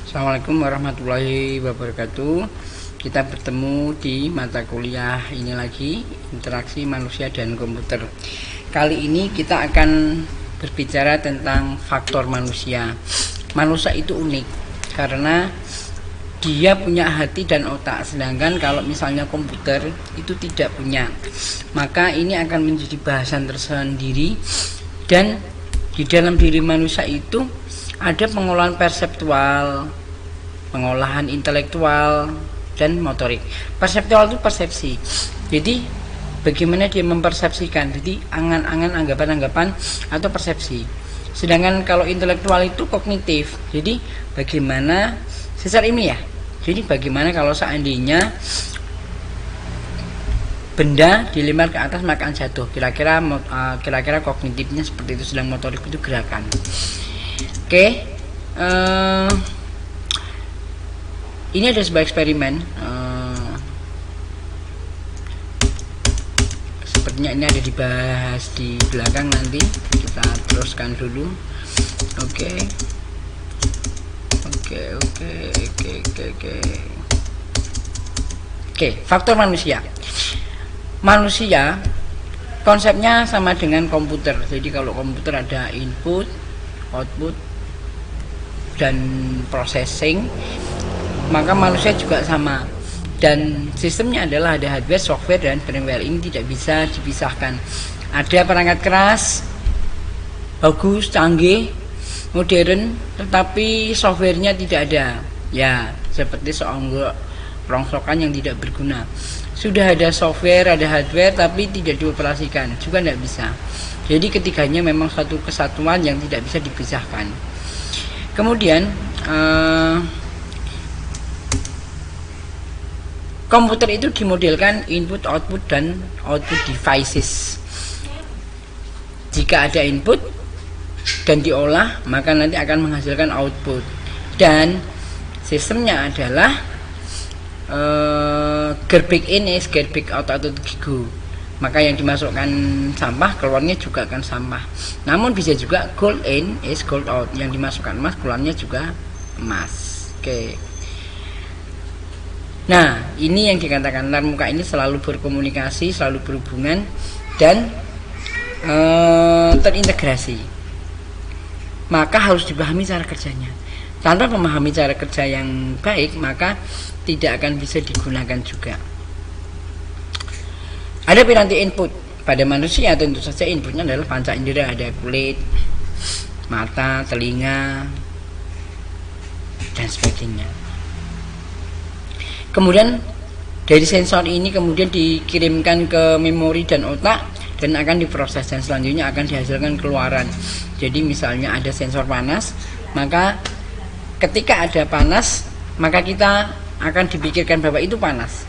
Assalamualaikum warahmatullahi wabarakatuh. Kita bertemu di mata kuliah ini lagi, interaksi manusia dan komputer. Kali ini kita akan berbicara tentang faktor manusia. Manusia itu unik karena dia punya hati dan otak, sedangkan kalau misalnya komputer itu tidak punya. Maka ini akan menjadi bahasan tersendiri, dan di dalam diri manusia itu ada pengolahan perseptual, pengolahan intelektual, dan motorik. Perseptual itu persepsi, jadi bagaimana dia mempersepsikan, jadi angan-angan, anggapan-anggapan atau persepsi. Sedangkan kalau intelektual itu kognitif, jadi bagaimana secara ilmiah, jadi bagaimana kalau seandainya benda dilempar ke atas maka jatuh, kira-kira kognitifnya seperti itu, sedang motorik itu gerakan. Oke, ini ada sebuah eksperimen. Sepertinya ini ada dibahas di belakang, nanti kita teruskan dulu. Oke, faktor manusia. Manusia konsepnya sama dengan komputer. Jadi kalau komputer ada input, output, dan processing, maka manusia juga sama, dan sistemnya adalah ada hardware, software, dan firmware. Ini tidak bisa dipisahkan. Ada perangkat keras bagus, canggih, modern, tetapi softwarenya tidak ada, ya seperti rongsokan yang tidak berguna. Sudah ada software, ada hardware, tapi tidak dioperasikan, juga tidak bisa. Jadi ketiganya memang satu kesatuan yang tidak bisa dipisahkan. Kemudian komputer itu dimodelkan input, output, dan output devices. Jika ada input dan diolah, maka nanti akan menghasilkan output. Dan sistemnya adalah garbage in is garbage out atau GIGO. Maka yang dimasukkan sampah, keluarnya juga akan sampah. Namun bisa juga gold in is gold out, yang dimasukkan emas, keluarnya juga emas. Oke. Nah, ini yang dikatakan antarmuka ini selalu berkomunikasi, selalu berhubungan, dan terintegrasi. Maka harus dipahami cara kerjanya. Tanpa memahami cara kerja yang baik, maka tidak akan bisa digunakan juga. Ada piranti input. Pada manusia tentu saja inputnya adalah panca indera, ada kulit, mata, telinga, dan sebagainya. Kemudian dari sensor ini kemudian dikirimkan ke memori dan otak, dan akan diproses, dan selanjutnya akan dihasilkan keluaran. Jadi misalnya ada sensor panas, maka ketika ada panas, maka kita akan dipikirkan bahwa itu panas,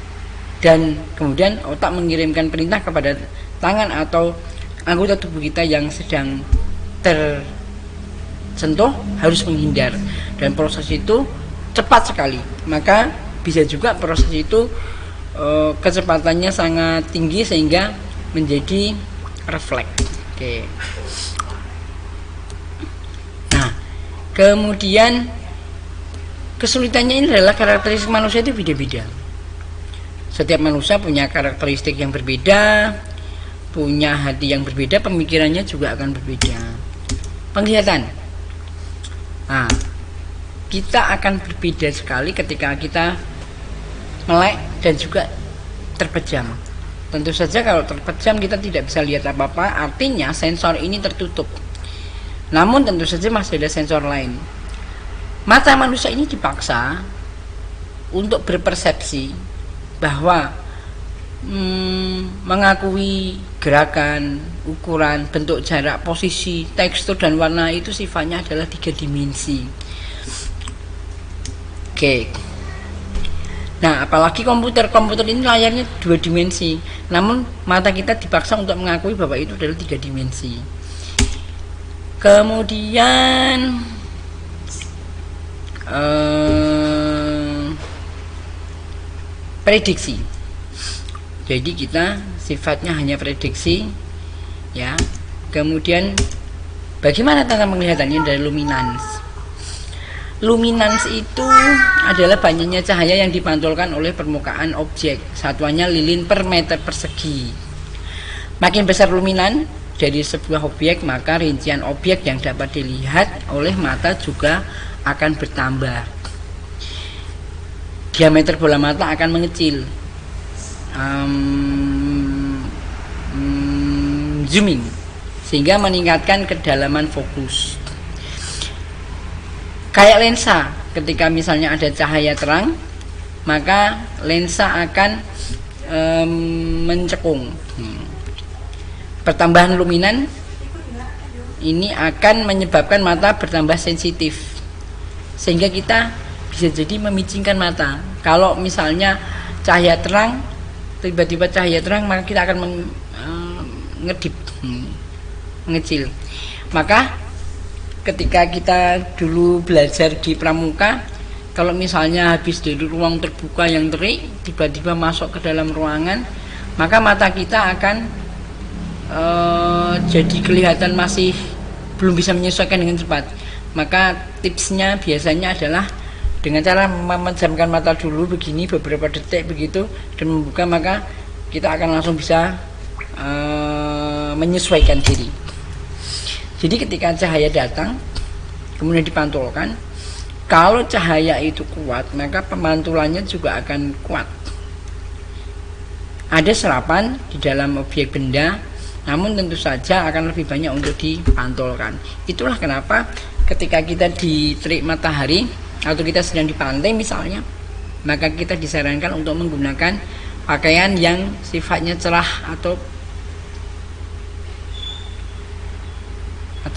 dan kemudian otak mengirimkan perintah kepada tangan atau anggota tubuh kita yang sedang tersentuh harus menghindar, dan proses itu cepat sekali. Maka bisa juga proses itu kecepatannya sangat tinggi sehingga menjadi refleks. Oke. Nah, kemudian kesulitannya ini adalah karakteristik manusia itu beda-beda. Setiap manusia punya karakteristik yang berbeda, punya hati yang berbeda, pemikirannya juga akan berbeda. Penglihatan. Nah, kita akan berbeda sekali ketika kita melek dan juga terpejam. Tentu saja kalau terpejam kita tidak bisa lihat apa-apa, artinya sensor ini tertutup. Namun tentu saja masih ada sensor lain. Mata manusia ini dipaksa untuk berpersepsi bahwa mengakui gerakan, ukuran, bentuk, jarak, posisi, tekstur, dan warna itu sifatnya adalah 3 dimensi. Oke. Nah, apalagi komputer ini layarnya 2 dimensi, namun mata kita dipaksa untuk mengakui bahwa itu adalah 3 dimensi. Kemudian prediksi. Jadi kita sifatnya hanya prediksi, ya. Kemudian bagaimana tentang penglihatannya dari luminance. Luminans itu adalah banyaknya cahaya yang dipantulkan oleh permukaan objek. Satuannya lilin per meter persegi. Makin besar luminan dari sebuah objek, maka rincian objek yang dapat dilihat oleh mata juga akan bertambah. Diameter bola mata akan mengecil. Zooming sehingga meningkatkan kedalaman fokus. Kayak lensa, ketika misalnya ada cahaya terang, maka lensa akan mencekung. Pertambahan luminan ini akan menyebabkan mata bertambah sensitif, sehingga kita bisa jadi memicingkan mata. Kalau misalnya cahaya terang, tiba-tiba cahaya terang, maka kita akan ngedip, mengecil. Maka ketika kita dulu belajar di pramuka, kalau misalnya habis dari ruang terbuka yang terik, tiba-tiba masuk ke dalam ruangan, maka mata kita akan jadi kelihatan masih belum bisa menyesuaikan dengan cepat. Maka tipsnya biasanya adalah dengan cara memejamkan mata dulu begini beberapa detik begitu dan membuka, maka kita akan langsung bisa menyesuaikan diri. Jadi ketika cahaya datang kemudian dipantulkan, kalau cahaya itu kuat, maka pemantulannya juga akan kuat. Ada serapan di dalam objek benda, namun tentu saja akan lebih banyak untuk dipantulkan. Itulah kenapa ketika kita di terik matahari atau kita sedang di pantai misalnya, maka kita disarankan untuk menggunakan pakaian yang sifatnya cerah atau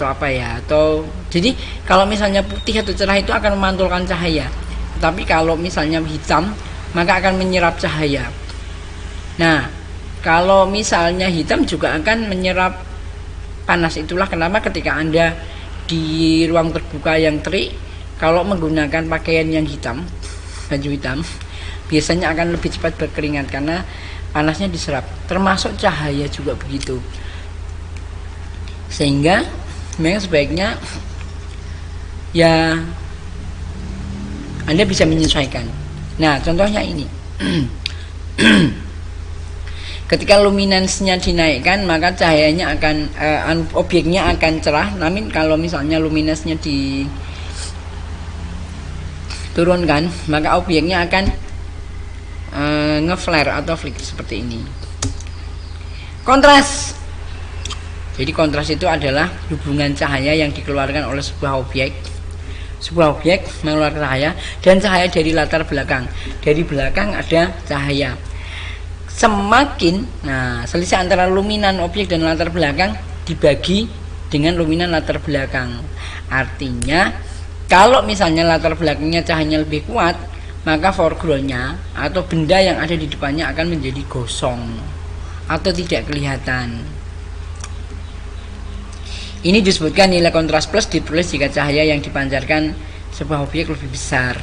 apa ya, atau jadi kalau misalnya putih atau cerah itu akan memantulkan cahaya, tapi kalau misalnya hitam maka akan menyerap cahaya. Nah, kalau misalnya hitam juga akan menyerap panas. Itulah kenapa ketika Anda di ruang terbuka yang terik, kalau menggunakan pakaian yang hitam, baju hitam, biasanya akan lebih cepat berkeringat karena panasnya diserap. Termasuk cahaya juga begitu. Sehingga memang sebaiknya ya Anda bisa menyesuaikan. Nah, contohnya ini. Ketika luminansnya dinaikkan, maka cahayanya akan objeknya akan cerah. Namun kalau misalnya luminansnya diturunkan, maka objeknya akan nge-flare atau flick seperti ini. Kontras. Jadi kontras itu adalah hubungan cahaya yang dikeluarkan oleh sebuah objek. Sebuah objek mengeluarkan cahaya dan cahaya dari latar belakang. Dari belakang ada cahaya. Semakin, selisih antara luminan objek dan latar belakang dibagi dengan luminan latar belakang. Artinya, kalau misalnya latar belakangnya cahayanya lebih kuat, maka foregroundnya atau benda yang ada di depannya akan menjadi gosong atau tidak kelihatan. Ini disebutkan nilai kontras plus ditulis jika cahaya yang dipancarkan sebuah objek lebih besar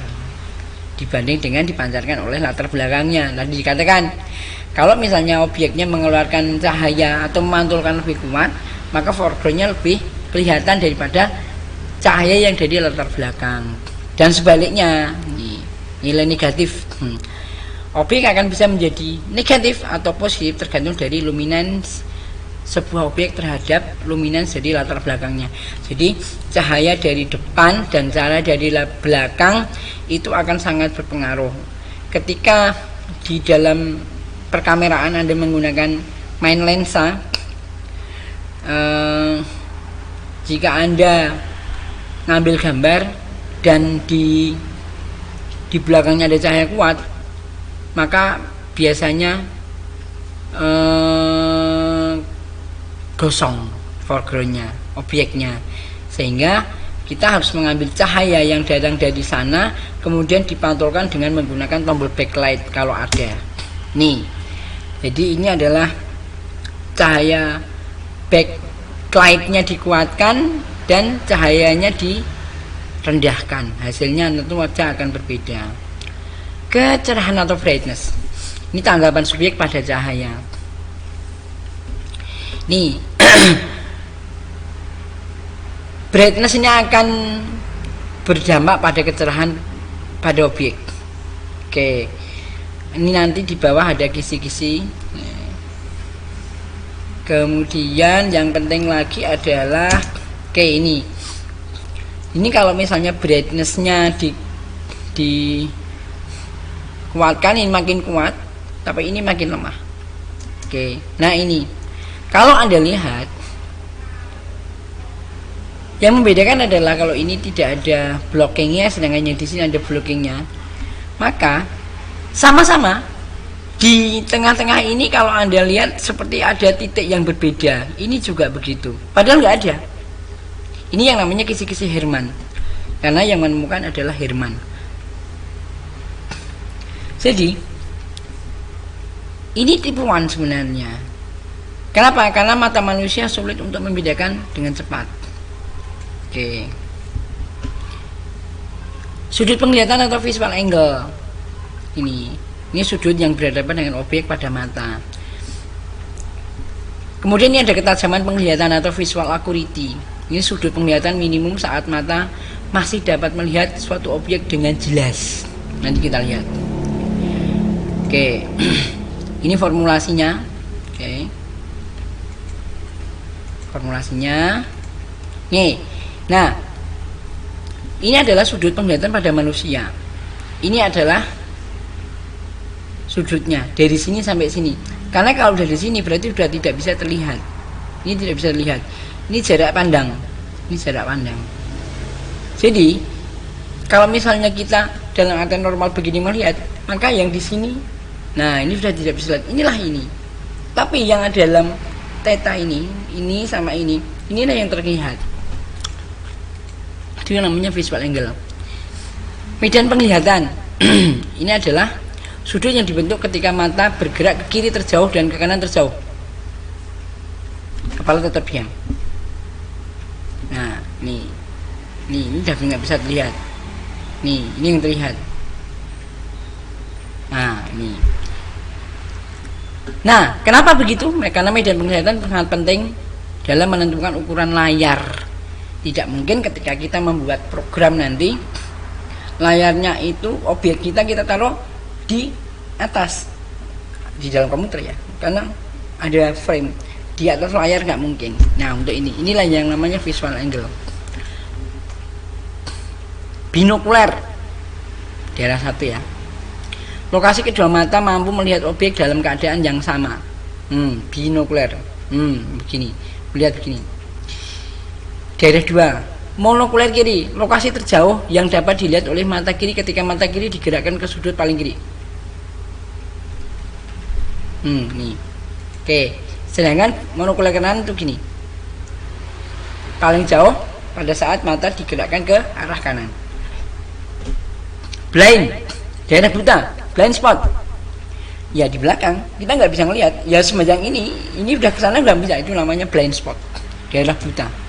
dibanding dengan dipancarkan oleh latar belakangnya. Tadi dikatakan kalau misalnya objeknya mengeluarkan cahaya atau memantulkan lebih kuat, maka foregroundnya lebih kelihatan daripada cahaya yang dari latar belakang. Dan sebaliknya, nilai negatif, objek akan bisa menjadi negatif atau positif tergantung dari luminans sebuah objek terhadap luminans dari latar belakangnya. Jadi cahaya dari depan dan cahaya dari belakang itu akan sangat berpengaruh. Ketika di dalam perkameraan Anda menggunakan main lensa, jika Anda ngambil gambar dan di belakangnya ada cahaya kuat, maka biasanya gosong foregroundnya, objeknya, sehingga kita harus mengambil cahaya yang datang dari sana kemudian dipantulkan dengan menggunakan tombol backlight kalau ada. Nih, jadi ini adalah cahaya backlightnya dikuatkan dan cahayanya direndahkan, hasilnya tentu wajah akan berbeda. Kecerahan atau brightness, ini tanggapan subjek pada cahaya. Nih, brightness ini akan berdampak pada kecerahan pada objek. Oke, ini nanti di bawah ada kisi-kisi. Kemudian yang penting lagi adalah ini kalau misalnya brightnessnya dikuatkan, ini makin kuat, tapi ini makin lemah. Nah ini kalau Anda lihat, yang membedakan adalah kalau ini tidak ada blockingnya, sedangkan yang di sini ada blockingnya. Maka sama-sama di tengah-tengah ini kalau Anda lihat seperti ada titik yang berbeda. Ini juga begitu, padahal nggak ada. Ini yang namanya kisi-kisi Hermann, karena yang menemukan adalah Hermann. Jadi ini tipuan sebenarnya. Kenapa? Karena mata manusia sulit untuk membedakan dengan cepat. Sudut penglihatan atau visual angle. Ini sudut yang berhadapan dengan objek pada mata. Kemudian ini ada ketajaman penglihatan atau visual acuity. Ini sudut penglihatan minimum saat mata masih dapat melihat suatu objek dengan jelas. Nanti kita lihat. Ini formulasinya. Formulasinya. Nah, ini adalah sudut penglihatan pada manusia. Ini adalah sudutnya dari sini sampai sini. Karena kalau dari sini berarti sudah tidak bisa terlihat. Ini tidak bisa terlihat. Ini jarak pandang. Ini jarak pandang. Jadi kalau misalnya kita dalam artian normal begini melihat, maka yang di sini, nah ini sudah tidak bisa lihat. Inilah ini. Tapi yang ada dalam theta ini sama inilah yang terlihat. Itu yang namanya visual angle. Medan penglihatan. Ini adalah sudut yang dibentuk ketika mata bergerak ke kiri terjauh dan ke kanan terjauh. Kepala tetap diam. Nah, ini udah nggak bisa terlihat. Ini yang terlihat. Nah, ini. Nah, kenapa begitu? Karena medan penglihatan sangat penting dalam menentukan ukuran layar. Tidak mungkin ketika kita membuat program nanti layarnya itu objek kita taruh di atas di dalam komputer ya, karena ada frame di atas layar, nggak mungkin. Nah, untuk inilah yang namanya visual angle. Binokuler daerah 1 ya. Lokasi kedua mata mampu melihat objek dalam keadaan yang sama. Binokuler. Begini, melihat begini. Daerah 2, monokuler kiri, lokasi terjauh yang dapat dilihat oleh mata kiri ketika mata kiri digerakkan ke sudut paling kiri. Nih. Sedangkan monokuler kanan itu gini, paling jauh pada saat mata digerakkan ke arah kanan. Blind, daerah buta, blind spot. Ya di belakang kita nggak bisa ngelihat. Ya semacam ini udah kesana nggak bisa, itu namanya blind spot, daerah buta.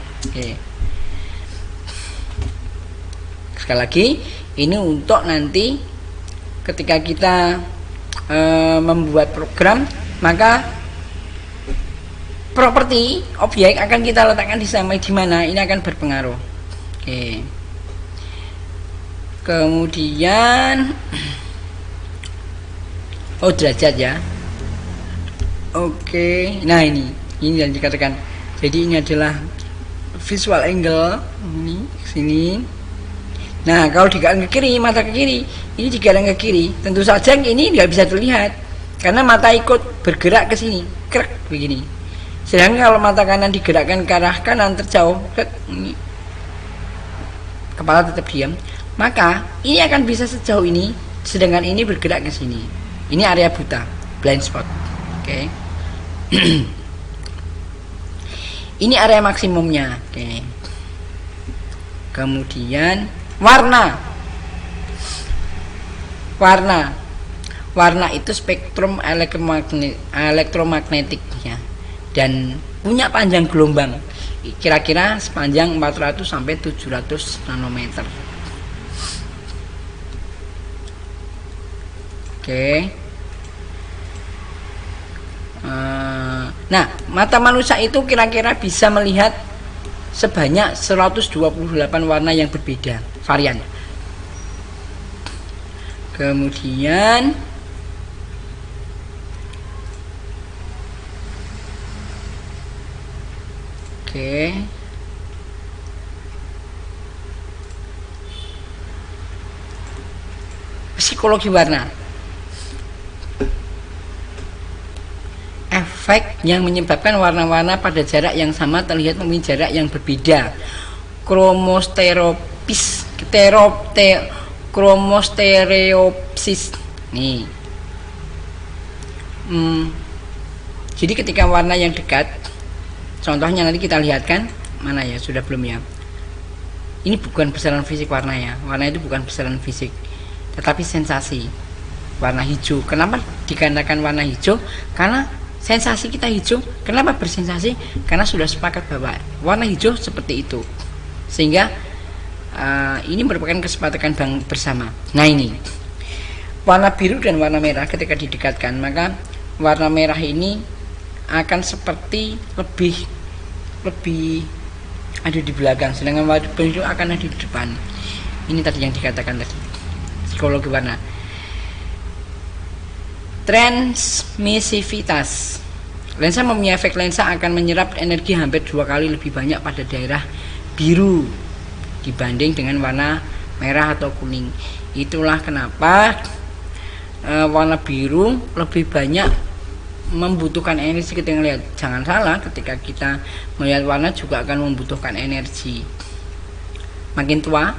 Sekali lagi, ini untuk nanti ketika kita membuat program, maka properti objek akan kita letakkan di mana, ini akan berpengaruh. Kemudian derajat ya. Nah ini yang dikatakan. Jadi ini adalah visual angle, ini sini. Nah, kalau digerakkan ke kiri, mata ke kiri, ini digerakkan ke kiri, tentu saja ini nggak bisa terlihat karena mata ikut bergerak ke sini, krek begini. Sedangkan kalau mata kanan digerakkan ke arah kanan terjauh, ini kepala tetap diam, maka ini akan bisa sejauh ini, sedangkan ini bergerak ke sini. Ini area buta, blind spot. Ini area maksimumnya. Kemudian warna itu spektrum elektromagnetiknya dan punya panjang gelombang kira-kira sepanjang 400 sampai 700 nanometer. Nah, mata manusia itu kira-kira bisa melihat sebanyak 128 warna yang berbeda. varian. Kemudian psikologi warna. Efek yang menyebabkan warna-warna pada jarak yang sama terlihat memiliki jarak yang berbeda. Kromostereopsis. Nih. Jadi ketika warna yang dekat, contohnya nanti kita lihatkan, mana ya, sudah belum ya? Ini bukan besaran fisik warna ya. Warna itu bukan besaran fisik, tetapi sensasi. Warna hijau. Kenapa dikatakan warna hijau? Karena sensasi kita hijau. Kenapa bersensasi? Karena sudah sepakat bahwa warna hijau seperti itu. Sehingga ini merupakan kesepakatan bersama. Nah, ini warna biru dan warna merah ketika didekatkan, maka warna merah ini akan seperti lebih ada di belakang, sedangkan warna biru akan ada di depan. Ini tadi yang dikatakan tadi, psikologi warna. Transmisivitas. Lensa mempunyai efek lensa akan menyerap energi hampir 2 kali lebih banyak pada daerah biru dibanding dengan warna merah atau kuning. Itulah kenapa warna biru lebih banyak membutuhkan energi ketika melihat. Jangan salah, ketika kita melihat warna juga akan membutuhkan energi. Makin tua,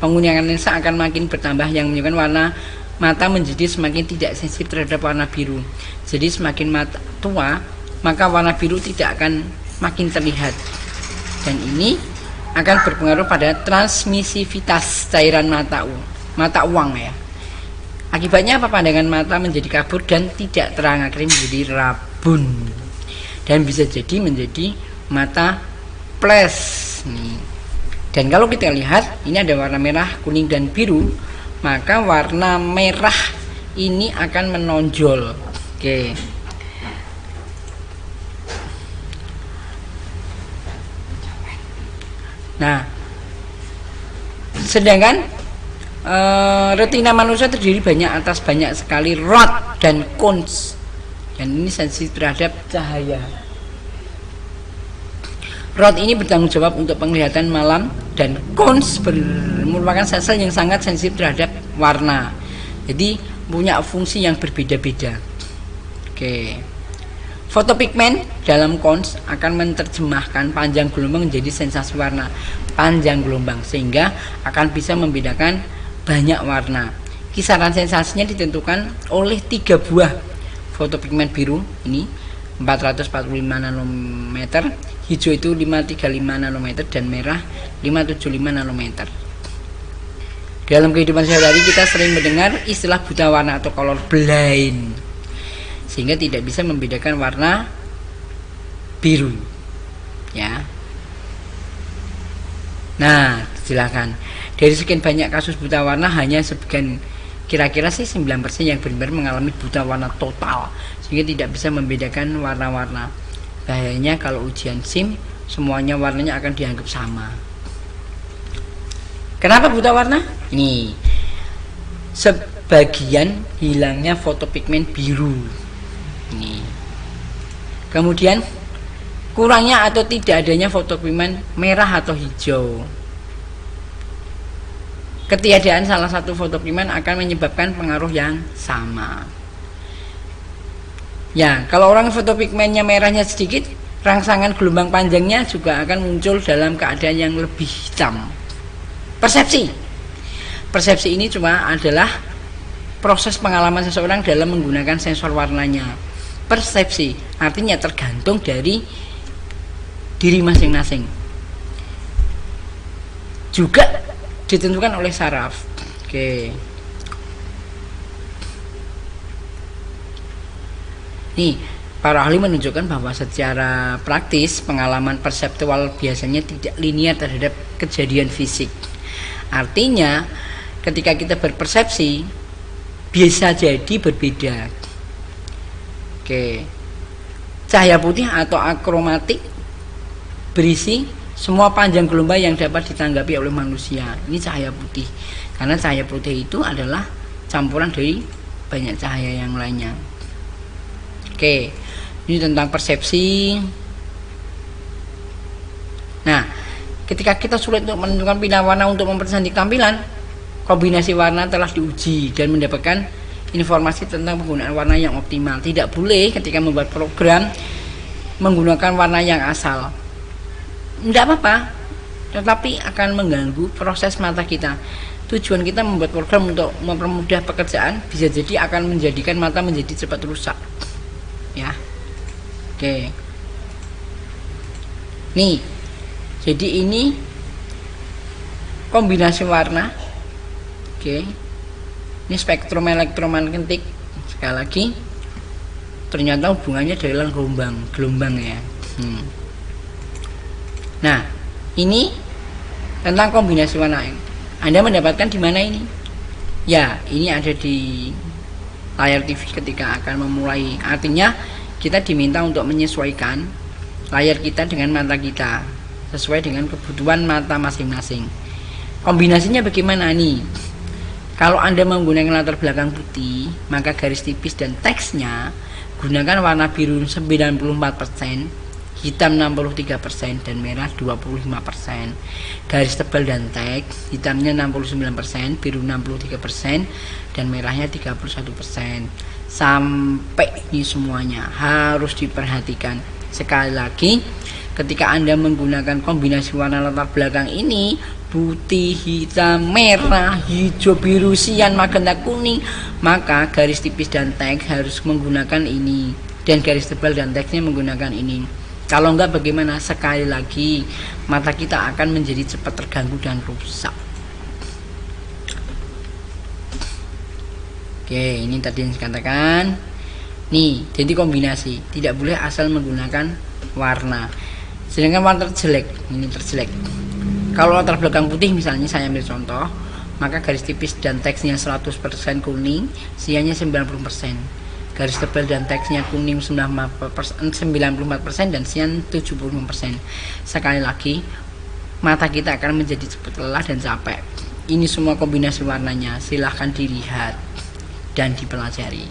penggunaan lensa akan makin bertambah, yang menyebabkan warna mata menjadi semakin tidak sensitif terhadap warna biru. Jadi semakin mata tua, maka warna biru tidak akan makin terlihat. Dan ini akan berpengaruh pada transmisivitas cairan mata uang ya. Akibatnya apa? Pandangan mata menjadi kabur dan tidak terang, akhirnya menjadi rabun dan bisa jadi menjadi mata flash nih. Dan kalau kita lihat, ini ada warna merah, kuning dan biru, maka warna merah ini akan menonjol. Oke. Nah, sedangkan retina manusia terdiri banyak sekali rod dan cones, dan ini sensitif terhadap cahaya. Rod ini bertanggung jawab untuk penglihatan malam, dan cones merupakan sel-sel yang sangat sensitif terhadap warna. Jadi punya fungsi yang berbeda-beda. Oke. Fotopigmen dalam cones akan menerjemahkan panjang gelombang menjadi sensasi warna panjang gelombang, sehingga akan bisa membedakan banyak warna. Kisaran sensasinya ditentukan oleh 3 buah fotopigmen biru ini 445 nanometer, hijau itu 535 nanometer, dan merah 575 nanometer. Dalam kehidupan sehari-hari kita sering mendengar istilah buta warna atau color blind, sehingga tidak bisa membedakan warna biru ya. Nah, silakan. Dari sekian banyak kasus buta warna, hanya sebagian, kira-kira sih 9% yang benar-benar mengalami buta warna total, sehingga tidak bisa membedakan warna-warna. Bahayanya kalau ujian SIM semuanya warnanya akan dianggap sama. Kenapa buta warna? Ini sebagian hilangnya fotopigmen biru ini. Kemudian kurangnya atau tidak adanya fotopigmen merah atau hijau. Ketiadaan salah satu fotopigmen akan menyebabkan pengaruh yang sama. Ya, kalau orang fotopigmennya merahnya sedikit, rangsangan gelombang panjangnya juga akan muncul dalam keadaan yang lebih hitam. Persepsi ini cuma adalah proses pengalaman seseorang dalam menggunakan sensor warnanya. Persepsi artinya tergantung dari diri masing-masing. Juga ditentukan oleh saraf. Oke. Nih, para ahli menunjukkan bahwa secara praktis pengalaman perseptual biasanya tidak linear terhadap kejadian fisik. Artinya, ketika kita berpersepsi bisa jadi berbeda. Oke. Cahaya putih atau akromatik berisi semua panjang gelombang yang dapat ditanggapi oleh manusia. Ini cahaya putih. Karena cahaya putih itu adalah campuran dari banyak cahaya yang lainnya. Oke, ini tentang persepsi. Nah, ketika kita sulit untuk menentukan pilihan warna untuk mempercantik tampilan, kombinasi warna telah diuji dan mendapatkan informasi tentang penggunaan warna yang optimal. Tidak boleh ketika membuat program menggunakan warna yang asal. Tidak apa-apa, tetapi akan mengganggu proses mata kita. Tujuan kita membuat program untuk mempermudah pekerjaan bisa jadi akan menjadikan mata menjadi cepat rusak. Ya, oke. Nih, jadi ini kombinasi warna. Oke. Ini spektrum elektromagnetik. Sekali lagi, ternyata hubungannya dalam gelombang ya. Nah, ini tentang kombinasi warna. Anda mendapatkan di mana ini? Ya, ini ada di layar TV ketika akan memulai. Artinya kita diminta untuk menyesuaikan layar kita dengan mata kita sesuai dengan kebutuhan mata masing-masing. Kombinasinya bagaimana nih? Kalau Anda menggunakan latar belakang putih, maka garis tipis dan teksnya gunakan warna biru 94%, hitam 63%, dan merah 25%. Garis tebal dan teks, hitamnya 69%, biru 63%, dan merahnya 31%. Sampai ini semuanya harus diperhatikan. Sekali lagi, ketika Anda menggunakan kombinasi warna latar belakang ini, putih, hitam, merah, hijau, biru, sian, magenta, kuning, maka garis tipis dan teks harus menggunakan ini, dan garis tebal dan teksnya menggunakan ini. Kalau enggak bagaimana? Sekali lagi, mata kita akan menjadi cepat terganggu dan rusak. Oke, ini tadi yang saya katakan. Nih, jadi kombinasi, tidak boleh asal menggunakan warna. Sedangkan warna terjelek, ini terjelek. Kalau latar belakang putih misalnya saya ambil contoh, maka garis tipis dan teksnya 100% kuning, siannya 90%. Garis tebal dan teksnya kuning 94% dan sian 75%. Sekali lagi, mata kita akan menjadi cepat lelah dan capek. Ini semua kombinasi warnanya, silahkan dilihat dan dipelajari.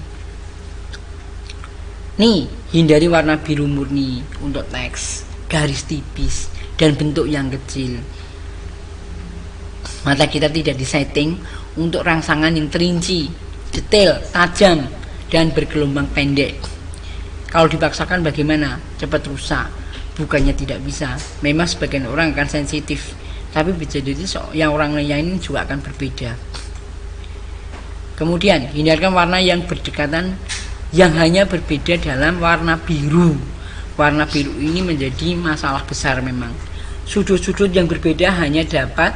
Nih, hindari warna biru murni untuk teks, garis tipis, dan bentuk yang kecil. Mata kita tidak disetting untuk rangsangan yang terinci, detail, tajam, dan bergelombang pendek. Kalau dipaksakan bagaimana? Cepat rusak. Bukannya tidak bisa. Memang sebagian orang akan sensitif, tapi bisa jadi yang orang lain juga akan berbeda. Kemudian, hindarkan warna yang berdekatan yang hanya berbeda dalam warna biru. Warna biru ini menjadi masalah besar memang. Sudut-sudut yang berbeda hanya dapat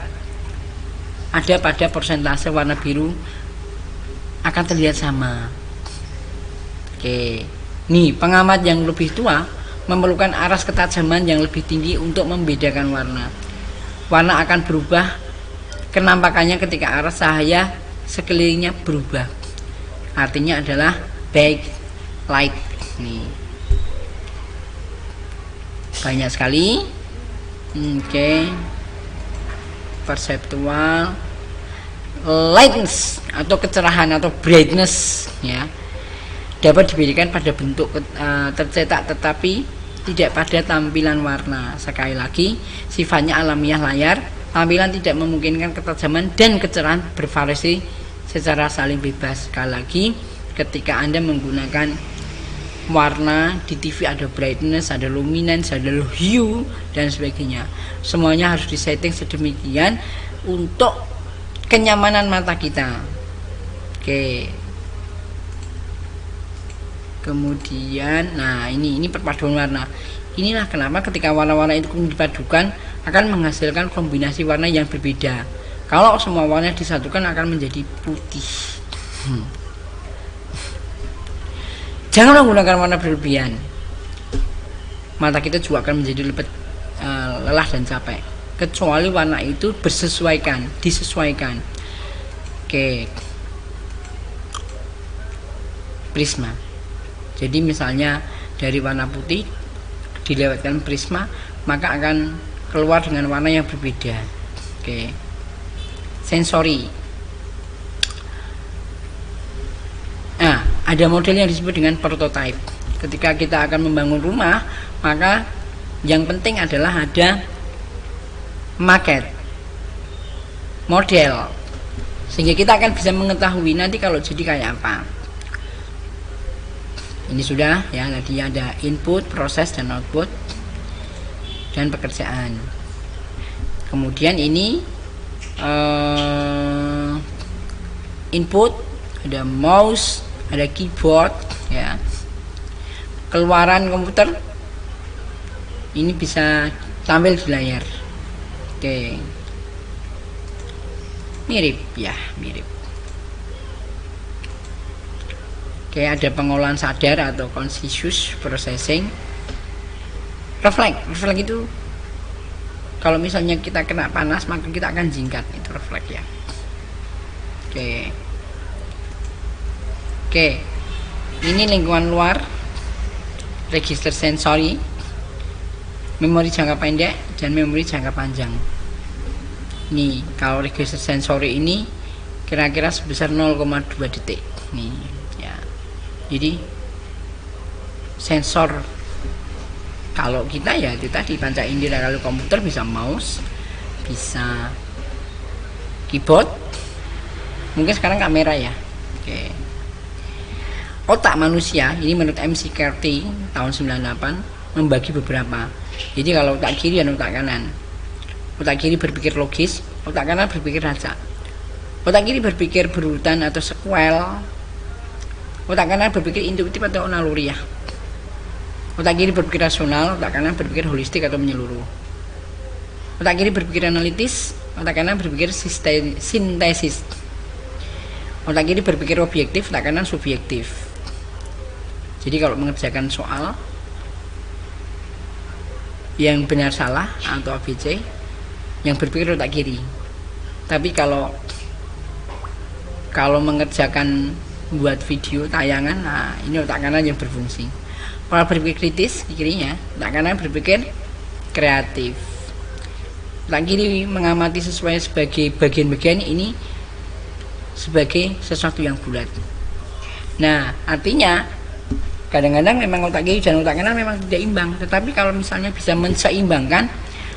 ada pada persentase warna biru akan terlihat sama. Oke, nih pengamat yang lebih tua memerlukan aras ketajaman yang lebih tinggi untuk membedakan warna. Warna akan berubah kenampakannya ketika aras cahaya sekelilingnya berubah. Artinya adalah backlight. Nih, banyak sekali. Oke. Perceptual lightness atau kecerahan atau brightness ya dapat diberikan pada bentuk tercetak tetapi tidak pada tampilan warna. Sekali lagi, sifatnya alamiah layar, tampilan tidak memungkinkan ketajaman dan kecerahan bervariasi secara saling bebas. Sekali lagi, ketika Anda menggunakan warna di TV ada brightness, ada luminance, ada hue dan sebagainya. Semuanya harus disetting sedemikian untuk kenyamanan mata kita. Oke. Kemudian, nah ini perpaduan warna. Inilah kenapa ketika warna-warna itu dipadukan akan menghasilkan kombinasi warna yang berbeda. Kalau semua warna disatukan akan menjadi putih. Jangan menggunakan warna berlebihan. Mata kita juga akan menjadi lebih lelah dan capek. Kecuali warna itu disesuaikan. Oke. Prisma. Jadi misalnya dari warna putih dilewatkan prisma, maka akan keluar dengan warna yang berbeda. Oke. Sensori. Nah, ada model yang disebut dengan prototype. Ketika kita akan membangun rumah, maka yang penting adalah ada maket, model, sehingga kita akan bisa mengetahui nanti kalau jadi kayak apa. Ini sudah ya, tadi ada input, proses, dan output, dan pekerjaan. Kemudian ini input, ada mouse, ada keyboard ya. Keluaran komputer ini bisa tampil di layar. Oke, mirip ya, mirip. Oke, ada pengolahan sadar atau conscious processing. Refleks itu kalau misalnya kita kena panas maka kita akan jingkat, itu refleks ya. Oke, ini lingkungan luar, register sensori, memori jangka pendek dan memori jangka panjang. Nih, kalau register sensori ini kira-kira sebesar 0,2 detik. Nih, ya. Jadi sensor kalau kita ya itu tadi panca indera, kalau komputer bisa mouse, bisa keyboard, mungkin sekarang kamera ya. Oke. Otak manusia ini menurut McCarthy tahun 98 membagi beberapa. Jadi kalau otak kiri dan otak kanan. Otak kiri berpikir logis, otak kanan berpikir raca. Otak kiri berpikir berurutan atau sequel. Otak kanan berpikir intuitif atau naluriah. Otak kiri berpikir rasional, otak kanan berpikir holistik atau menyeluruh. Otak kiri berpikir analitis, otak kanan berpikir sintesis. Otak kiri berpikir objektif, otak kanan subjektif. Jadi kalau mengerjakan soal yang benar salah atau ABC, yang berpikir otak kiri. Tapi kalau mengerjakan buat video tayangan, nah ini otak kanan yang berfungsi. Kalau berpikir kritis di kirinya, otak kanan berpikir kreatif. Otak kiri mengamati sesuai sebagai bagian-bagian ini sebagai sesuatu yang bulat. Nah, artinya kadang-kadang memang otak kiri dan otak kanan memang tidak imbang, tetapi kalau misalnya bisa menseimbangkan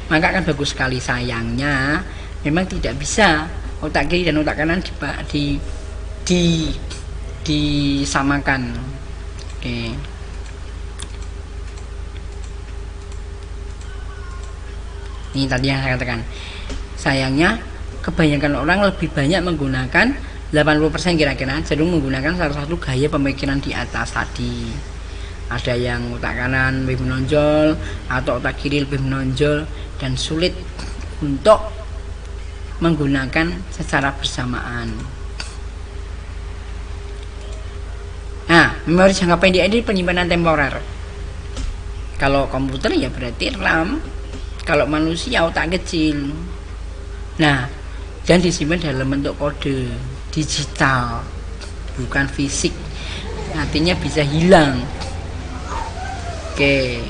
maka akan bagus sekali. Sayangnya memang tidak bisa otak kiri dan otak kanan disamakan. Oke. Ini tadi yang saya katakan. Sayangnya kebanyakan orang lebih banyak menggunakan 80% kira-kira cenderung menggunakan salah satu gaya pemikiran di atas tadi. Ada yang otak kanan lebih menonjol atau otak kiri lebih menonjol dan sulit untuk menggunakan secara bersamaan. Nah, memori jangka pendek ini penyimpanan temporer. Kalau komputer ya berarti RAM. Kalau manusia otak kecil. Nah, dan disimpan dalam bentuk kode digital, bukan fisik. Artinya bisa hilang. Oke.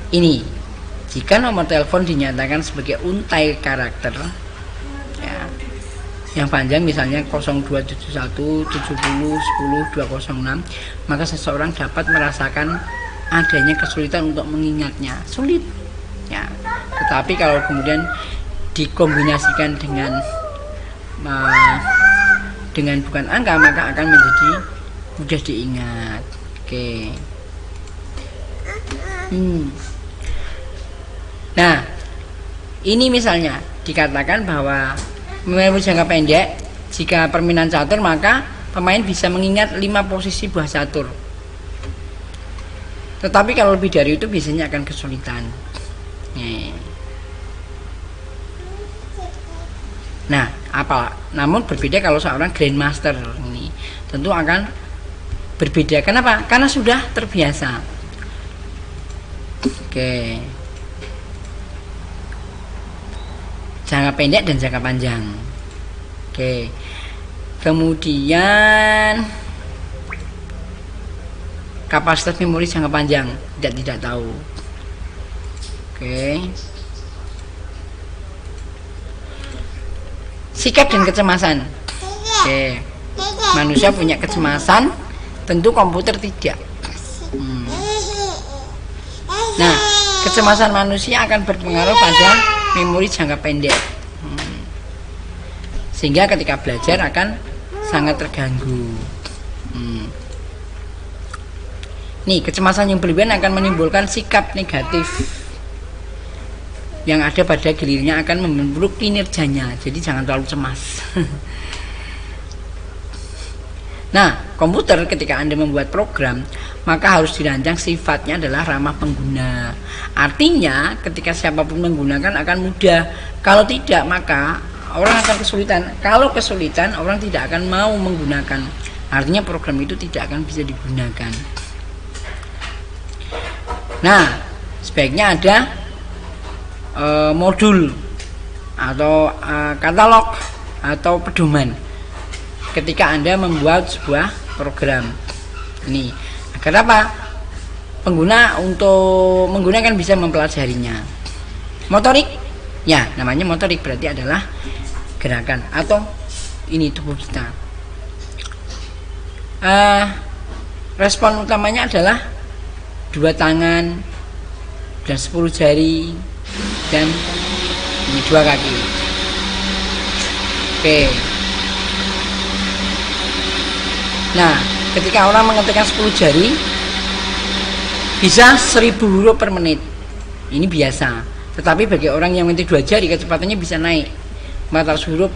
Ini jika nomor telepon dinyatakan sebagai untai karakter ya, yang panjang misalnya 0271 70 10 206, maka seseorang dapat merasakan adanya kesulitan untuk mengingatnya. Sulit ya. Tetapi kalau kemudian dikombinasikan dengan bukan angka, maka akan menjadi mudah diingat. Oke. Nah, ini misalnya dikatakan bahwa memori jangka pendek, jika permainan catur maka pemain bisa mengingat 5 posisi buah catur. Tetapi kalau lebih dari itu biasanya akan kesulitan. Nah, namun berbeda kalau seorang grandmaster ini tentu akan berbeda. Kenapa? Karena sudah terbiasa. Oke. Jangka pendek dan jangka panjang. Oke. Kemudian kapasitas memori jangka panjang, tidak tahu. Oke. Sikap dan kecemasan. Oke. Manusia punya kecemasan, tentu komputer tidak. Nah, kecemasan manusia akan berpengaruh pada memori jangka pendek, sehingga ketika belajar akan sangat terganggu. Nih, kecemasan yang berlebihan akan menimbulkan sikap negatif yang ada pada gilirnya, akan memburuk kinerjanya. Jadi jangan terlalu cemas. Nah, komputer ketika Anda membuat program, maka harus dirancang sifatnya adalah ramah pengguna. Artinya ketika siapapun menggunakan akan mudah. Kalau tidak, maka orang akan kesulitan. Kalau kesulitan, orang tidak akan mau menggunakan. Artinya program itu tidak akan bisa digunakan. Nah, sebaiknya ada modul atau katalog atau pedoman ketika Anda membuat sebuah program ini. Agar apa? Pengguna untuk menggunakan bisa mempelajarinya. Motorik, ya namanya motorik berarti adalah gerakan atau ini tubuh kita. Respon utamanya adalah 2 tangan dan 10 jari dan ini 2 kaki. Oke. Nah, ketika orang mengetikkan 10 jari bisa 1000 huruf per menit. Ini biasa. Tetapi bagi orang yang mengetik 2 jari kecepatannya bisa naik 400 huruf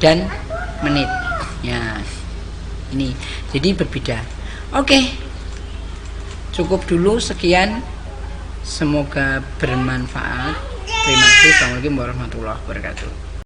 dan menit. Ya. Ini. Jadi berbeda. Oke. Cukup dulu sekian. Semoga bermanfaat. Terima kasih. Assalamualaikum warahmatullahi wabarakatuh.